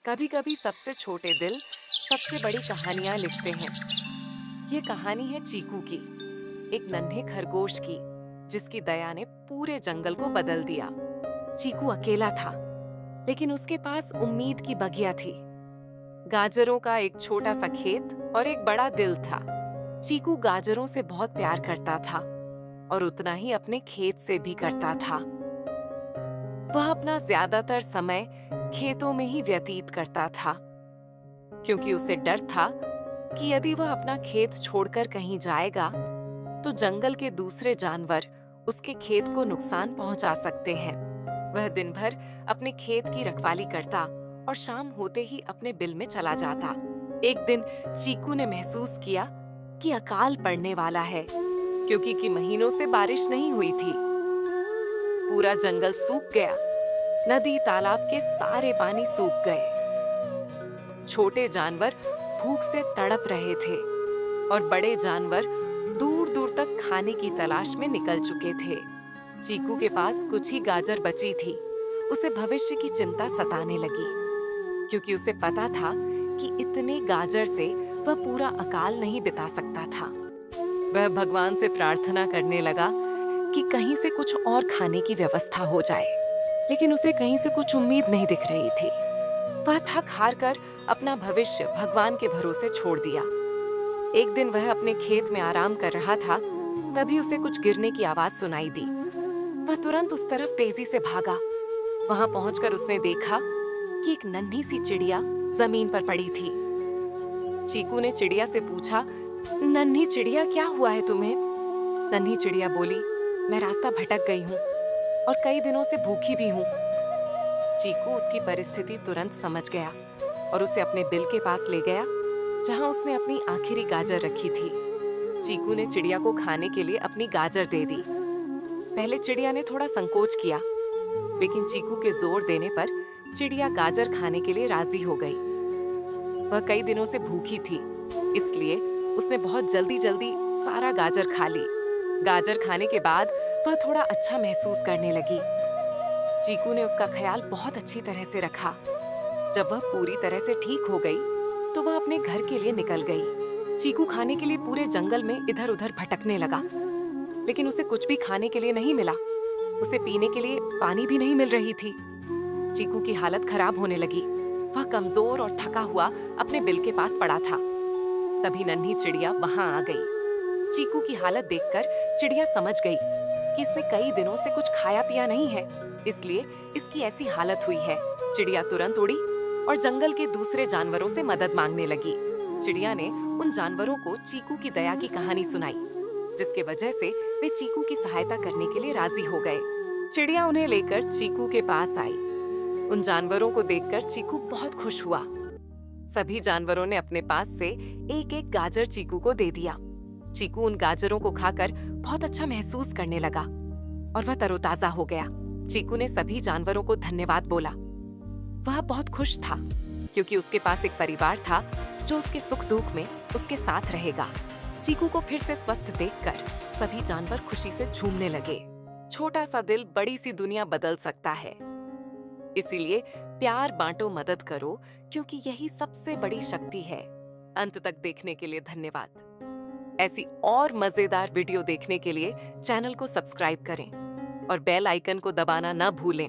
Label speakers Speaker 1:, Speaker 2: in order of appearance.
Speaker 1: कभी कभी सबसे छोटे दिल सबसे बड़ी कहानियां लिखते हैं। ये कहानी है चीकू की, एक नन्हे खरगोश की, जिसकी दया ने पूरे जंगल को बदल दिया। चीकू अकेला था, लेकिन उसके पास उम्मीद की बगिया थी। गाजरों का एक छोटा सा खेत और एक बड़ा दिल था। चीकू गाजरों से बहुत प्यार करता था और उतना ही अपने खेत से भी करता था। वह अपना ज्यादातर समय खेतों में ही व्यतीत करता था, क्योंकि उसे डर था कि यदि वह अपना खेत छोड़कर कहीं जाएगा तो जंगल के दूसरे जानवर उसके खेत को नुकसान पहुंचा सकते हैं। वह दिन भर अपने खेत की रखवाली करता और शाम होते ही अपने बिल में चला जाता। एक दिन चीकू ने महसूस किया कि अकाल पड़ने वाला है, क्योंकि महीनों से बारिश नहीं हुई थी। पूरा जंगल सूख गया, नदी तालाब के सारे पानी सूख गए। छोटे जानवर भूख से तड़प रहे थे और बड़े जानवर दूर दूर तक खाने की तलाश में निकल चुके थे। चीकू के पास कुछ ही गाजर बची थी। उसे भविष्य की चिंता सताने लगी, क्योंकि उसे पता था कि इतने गाजर से वह पूरा अकाल नहीं बिता सकता था। वह भगवान से प्रार्थना करने लगा कि कहीं से कुछ और खाने की व्यवस्था हो जाए, लेकिन उसे कहीं से कुछ उम्मीद नहीं दिख रही थी। वह थक हार कर अपना भविष्य भगवान के भरोसे छोड़ दिया। एक दिन वह अपने खेत में आराम कर रहा था, तभी उसे कुछ गिरने की आवाज सुनाई दी। वह तुरंत उस तरफ तेजी से भागा। वहां पहुंचकर उसने देखा कि एक नन्ही सी चिड़िया जमीन पर पड़ी थी। चीकू ने चिड़िया से पूछा, नन्ही चिड़िया, क्या हुआ है तुम्हें? नन्ही चिड़िया बोली, मैं रास्ता भटक गई हूँ और कई दिनों से भूखी भी हूँ। चीकू उसकी परिस्थिति तुरंत समझ गया और उसे अपने बिल के पास ले गया, जहां उसने अपनी आखिरी गाजर रखी थी। चीकू ने चिड़िया को खाने के लिए अपनी गाजर दे दी। पहले चिड़िया ने थोड़ा संकोच किया, लेकिन चीकू के जोर देने पर चिड़िया गाजर खाने के लिए राजी हो गई। वह कई दिनों से भूखी थी, इसलिए उसने बहुत जल्दी जल्दी सारा गाजर खा ली। गाजर खाने के बाद वह थोड़ा अच्छा महसूस करने लगी। चीकू ने उसका ख्याल बहुत अच्छी तरह से रखा। जब वह पूरी तरह से ठीक हो गई, तो वह अपने घर के लिए निकल गई। चीकू खाने के लिए पूरे जंगल में इधर उधर भटकने लगा, लेकिन उसे कुछ भी खाने के लिए नहीं मिला। उसे पीने के लिए पानी भी नहीं मिल रही थी। चीकू की हालत खराब होने लगी। वह कमजोर और थका हुआ अपने बिल के पास पड़ा था। तभी नन्ही चिड़िया वहां आ गई। चीकू की हालत देखकर चिड़िया समझ गई कि इसने कई दिनों से कुछ खाया पिया नहीं है, इसलिए इसकी ऐसी हालत हुई है। चिड़िया तुरंत उड़ी और जंगल के दूसरे जानवरों से मदद मांगने लगी। चिड़िया ने उन जानवरों को चीकू की दया की कहानी सुनाई, जिसके वजह से वे चीकू की सहायता करने के लिए राजी हो गए। चिड़िया उन्हें लेकर चीकू के पास आई। उन जानवरों को देखकर चीकू बहुत खुश हुआ। सभी जानवरों ने अपने पास से एक एक गाजर चीकू को दे दिया। चीकू उन गाजरों को खाकर बहुत अच्छा महसूस करने लगा और वह तरोताजा हो गया। चीकू ने सभी जानवरों को धन्यवाद बोला। वह बहुत खुश था, क्योंकि उसके पास एक परिवार था जो उसके सुख दुख में उसके साथ रहेगा। चीकू को फिर से स्वस्थ देखकर सभी जानवर खुशी से झूमने लगे। छोटा सा दिल बड़ी सी दुनिया बदल सकता है। इसीलिए प्यार बांटो, मदद करो, क्योंकि यही सबसे बड़ी शक्ति है। अंत तक देखने के लिए धन्यवाद। ऐसी और मजेदार वीडियो देखने के लिए चैनल को सब्सक्राइब करें और बेल आइकन को दबाना न भूलें।